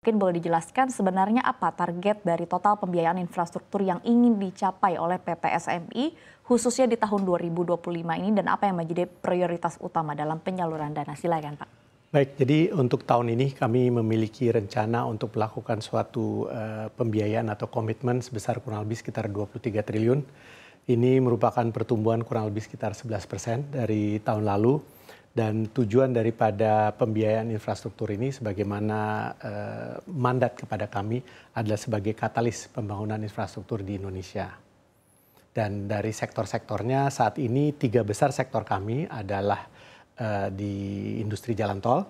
Mungkin boleh dijelaskan sebenarnya apa target dari total pembiayaan infrastruktur yang ingin dicapai oleh PT SMI khususnya di tahun 2025 ini dan apa yang menjadi prioritas utama dalam penyaluran dana? Silakan Pak. Baik, jadi untuk tahun ini kami memiliki rencana untuk melakukan suatu pembiayaan atau komitmen sebesar kurang lebih sekitar 23 triliun. Ini merupakan pertumbuhan kurang lebih sekitar 11% dari tahun lalu. Dan tujuan daripada pembiayaan infrastruktur ini sebagaimana mandat kepada kami adalah sebagai katalis pembangunan infrastruktur di Indonesia. Dan dari sektor-sektornya saat ini 3 besar sektor kami adalah di industri jalan tol,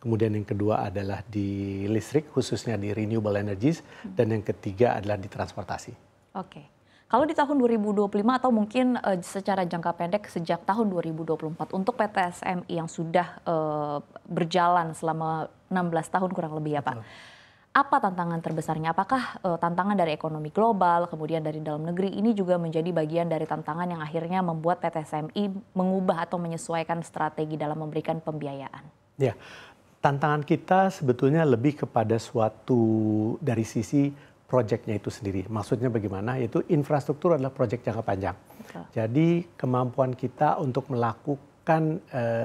kemudian yang kedua adalah di listrik khususnya di renewable energies, dan yang ketiga adalah di transportasi. Oke. Kalau di tahun 2025 atau mungkin secara jangka pendek sejak tahun 2024 untuk PT SMI yang sudah berjalan selama 16 tahun kurang lebih ya Pak. Betul. Apa tantangan terbesarnya? Apakah tantangan dari ekonomi global, kemudian dari dalam negeri ini juga menjadi bagian dari tantangan yang akhirnya membuat PT SMI mengubah atau menyesuaikan strategi dalam memberikan pembiayaan? Ya, tantangan kita sebetulnya lebih kepada suatu dari sisi proyeknya itu sendiri. Maksudnya bagaimana? Yaitu infrastruktur adalah proyek jangka panjang. Betul. Jadi kemampuan kita untuk melakukan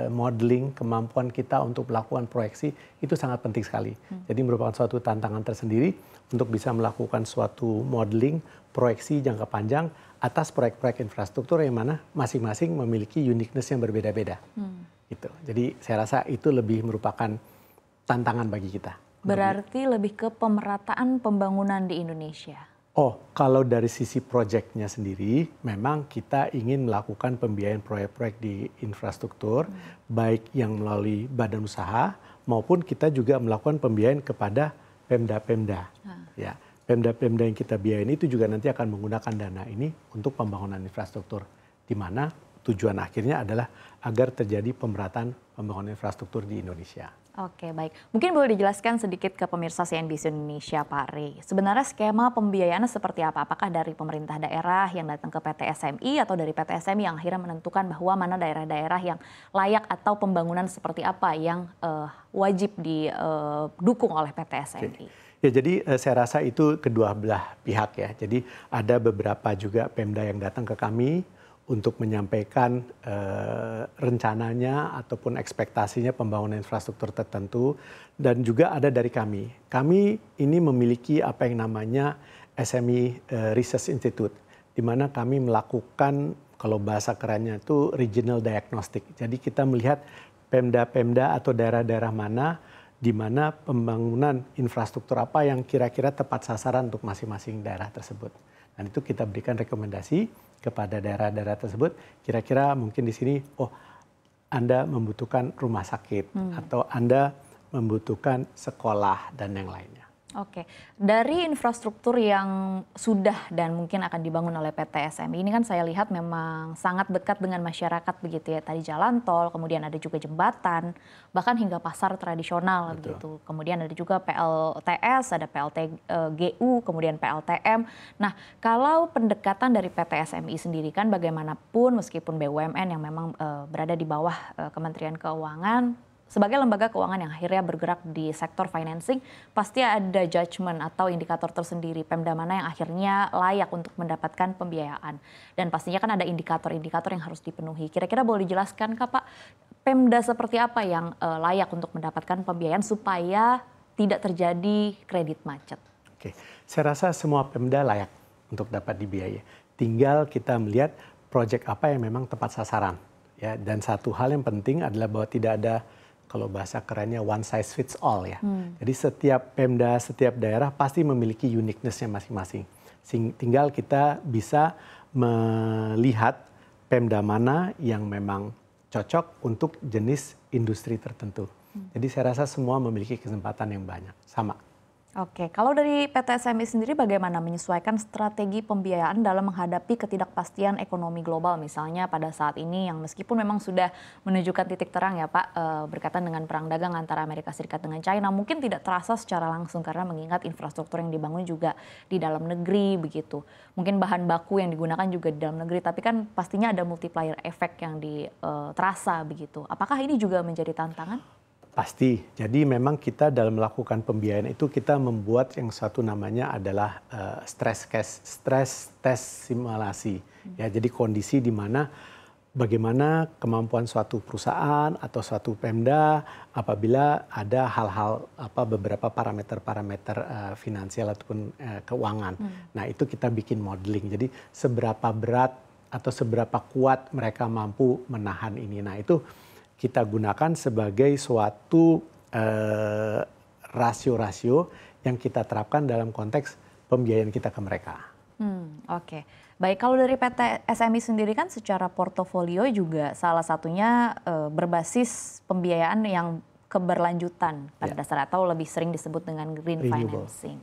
modeling, kemampuan kita untuk melakukan proyeksi itu sangat penting sekali. Jadi merupakan suatu tantangan tersendiri untuk bisa melakukan suatu modeling, proyeksi jangka panjang atas proyek-proyek infrastruktur yang mana masing-masing memiliki uniqueness yang berbeda-beda. Gitu. Jadi saya rasa itu lebih merupakan tantangan bagi kita. Berarti lebih ke pemerataan pembangunan di Indonesia. Oh, kalau dari sisi proyeknya sendiri, memang kita ingin melakukan pembiayaan proyek-proyek di infrastruktur, baik yang melalui badan usaha, maupun kita juga melakukan pembiayaan kepada Pemda-Pemda. Ya, Pemda-Pemda yang kita biayain itu juga nanti akan menggunakan dana ini untuk pembangunan infrastruktur, di mana tujuan akhirnya adalah agar terjadi pemerataan pembangunan infrastruktur di Indonesia. Oke, baik. Mungkin boleh dijelaskan sedikit ke pemirsa CNBC Indonesia, Pak Rey. Sebenarnya skema pembiayaannya seperti apa? Apakah dari pemerintah daerah yang datang ke PT SMI atau dari PT SMI yang akhirnya menentukan bahwa mana daerah-daerah yang layak atau pembangunan seperti apa yang wajib didukung oleh PT SMI? Ya, jadi saya rasa itu kedua belah pihak ya. Jadi ada beberapa juga Pemda yang datang ke kami untuk menyampaikan rencananya ataupun ekspektasinya pembangunan infrastruktur tertentu, dan juga ada dari kami. Kami ini memiliki apa yang namanya SME Research Institute, di mana kami melakukan, kalau bahasa kerennya itu regional diagnostic. Jadi kita melihat Pemda-Pemda atau daerah-daerah mana di mana pembangunan infrastruktur apa yang kira-kira tepat sasaran untuk masing-masing daerah tersebut. Dan itu kita berikan rekomendasi kepada daerah-daerah tersebut, kira-kira mungkin di sini, oh Anda membutuhkan rumah sakit, atau Anda membutuhkan sekolah, dan yang lainnya. Oke, dari infrastruktur yang sudah dan mungkin akan dibangun oleh PT SMI ini kan saya lihat memang sangat dekat dengan masyarakat begitu ya. Tadi jalan tol, kemudian ada juga jembatan, bahkan hingga pasar tradisional. Betul. Begitu. Kemudian ada juga PLTS, ada PLTGU, kemudian PLTM. Nah, kalau pendekatan dari PT SMI sendiri kan bagaimanapun meskipun BUMN yang memang berada di bawah Kementerian Keuangan, sebagai lembaga keuangan yang akhirnya bergerak di sektor financing, pasti ada judgement atau indikator tersendiri Pemda mana yang akhirnya layak untuk mendapatkan pembiayaan. Dan pastinya kan ada indikator-indikator yang harus dipenuhi. Kira-kira boleh dijelaskan Kak Pak, Pemda seperti apa yang layak untuk mendapatkan pembiayaan supaya tidak terjadi kredit macet? Oke, saya rasa semua Pemda layak untuk dapat dibiayai. Tinggal kita melihat proyek apa yang memang tepat sasaran. Ya, dan satu hal yang penting adalah bahwa tidak ada, kalau bahasa kerennya one size fits all ya. Jadi setiap Pemda, setiap daerah pasti memiliki uniqueness-nya masing-masing. Tinggal kita bisa melihat Pemda mana yang memang cocok untuk jenis industri tertentu. Jadi saya rasa semua memiliki kesempatan yang banyak, sama. Oke, kalau dari PT SMI sendiri bagaimana menyesuaikan strategi pembiayaan dalam menghadapi ketidakpastian ekonomi global misalnya pada saat ini yang meskipun memang sudah menunjukkan titik terang ya Pak berkaitan dengan perang dagang antara Amerika Serikat dengan China, mungkin tidak terasa secara langsung karena mengingat infrastruktur yang dibangun juga di dalam negeri begitu. Mungkin bahan baku yang digunakan juga di dalam negeri, tapi kan pastinya ada multiplier effect yang terasa begitu. Apakah ini juga menjadi tantangan? Pasti. Jadi memang kita dalam melakukan pembiayaan itu kita membuat yang satu namanya adalah stress test simulasi. Ya, jadi kondisi di mana bagaimana kemampuan suatu perusahaan atau suatu Pemda apabila ada hal-hal beberapa parameter-parameter finansial ataupun keuangan. Nah, itu kita bikin modeling. Jadi seberapa berat atau seberapa kuat mereka mampu menahan ini. Nah, itu kita gunakan sebagai suatu rasio-rasio yang kita terapkan dalam konteks pembiayaan kita ke mereka. Oke. Baik, kalau dari PT SMI sendiri kan secara portofolio juga salah satunya berbasis pembiayaan yang keberlanjutan pada dasar atau lebih sering disebut dengan green financing.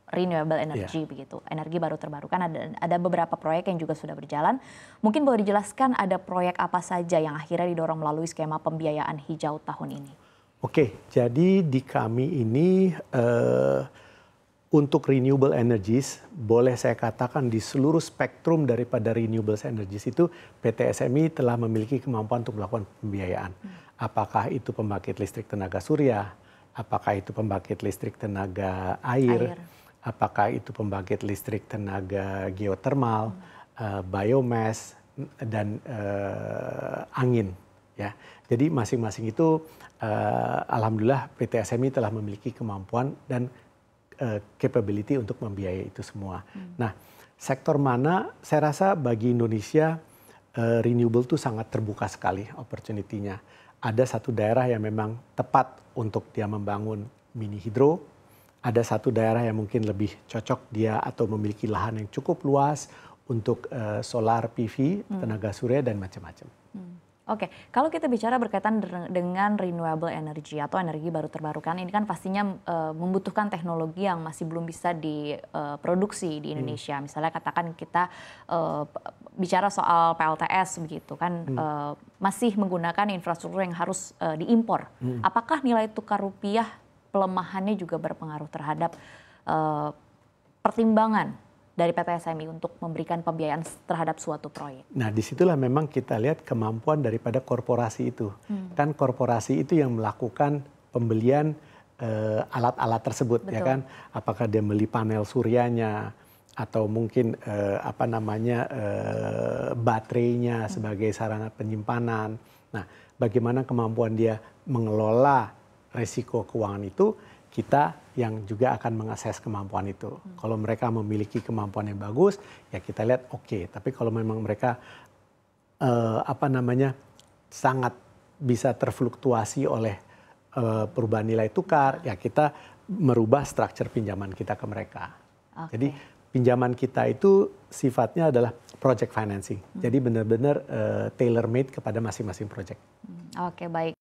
Renewable energy begitu, energi baru terbarukan. Ada beberapa proyek yang juga sudah berjalan. Mungkin boleh dijelaskan ada proyek apa saja yang akhirnya didorong melalui skema pembiayaan hijau tahun ini? Oke, jadi di kami ini untuk renewable energies, boleh saya katakan di seluruh spektrum daripada renewable energies itu PT SMI telah memiliki kemampuan untuk melakukan pembiayaan. Apakah itu pembangkit listrik tenaga surya, apakah itu pembangkit listrik tenaga air. Apakah itu pembangkit listrik tenaga geotermal, biomass, dan angin. Ya, jadi masing-masing itu, alhamdulillah PT SMI telah memiliki kemampuan dan capability untuk membiayai itu semua. Nah, sektor mana? Saya rasa bagi Indonesia renewable itu sangat terbuka sekali opportunity-nya. Ada satu daerah yang memang tepat untuk dia membangun mini hidro. Ada satu daerah yang mungkin lebih cocok dia atau memiliki lahan yang cukup luas untuk solar PV, tenaga surya, dan macam-macam. Oke, kalau kita bicara berkaitan dengan renewable energy atau energi baru terbarukan, ini kan pastinya membutuhkan teknologi yang masih belum bisa diproduksi di Indonesia. Misalnya katakan kita bicara soal PLTS begitu kan, masih menggunakan infrastruktur yang harus diimpor. Apakah nilai tukar rupiah pelemahannya juga berpengaruh terhadap pertimbangan dari PT SMI untuk memberikan pembiayaan terhadap suatu proyek? Nah, disitulah memang kita lihat kemampuan daripada korporasi itu. Kan korporasi itu yang melakukan pembelian alat-alat tersebut. Betul. Ya kan? Apakah dia beli panel suryanya atau mungkin baterainya sebagai sarana penyimpanan. Nah, bagaimana kemampuan dia mengelola resiko keuangan itu, kita yang juga akan mengakses kemampuan itu. Kalau mereka memiliki kemampuan yang bagus, ya kita lihat oke. Tapi kalau memang mereka sangat bisa terfluktuasi oleh perubahan nilai tukar, ya kita merubah struktur pinjaman kita ke mereka. Jadi pinjaman kita itu sifatnya adalah project financing. Jadi benar-benar tailor made kepada masing-masing project. Oke, baik.